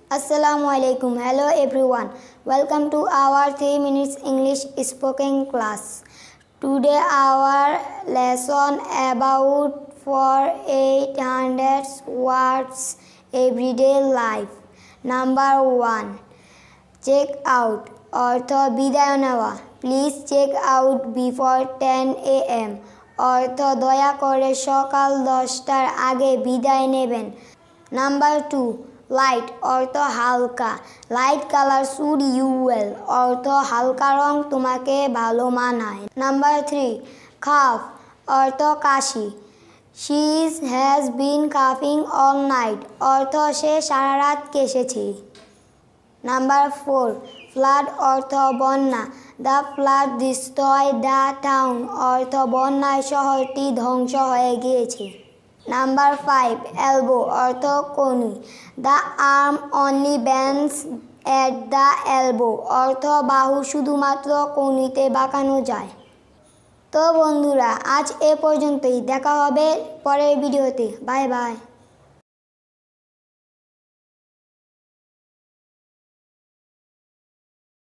Assalamualaikum. Hello everyone. Welcome to our 3 minutes English spoken class. Today our lesson about for 800 words everyday life. Number 1. Check out. অর্থ বিদায় নেওয়া। Please check out before 10 a.m. অর্থ দয়া করে সকাল 10টার আগে বিদায় নেবেন। Number 2. লাইট অর্থ হালকা। Light colour suit you well অর্থ হালকা রং তোমাকে ভালো মানায়। নাম্বার 3. কাফ অর্থ কাশি। শি হ্যাজ বিন কাফিং অল নাইট অর্থ সে সারা রাত কেশেছে। নাম্বার 4. ফ্লাড অর্থ বন্যা। The flood destroy the town অর্থ বন্যায় শহরটি ধ্বংস হয়ে গিয়েছে। নাম্বার 5. এলবো অর্থ কনুই। The arm only bends at the elbow অর্থ বাহু শুধুমাত্র কনুইতে বাঁকানো যায়। তো বন্ধুরা, আজ এ পর্যন্তই। দেখা হবে পরের ভিডিওতে। Bye bye.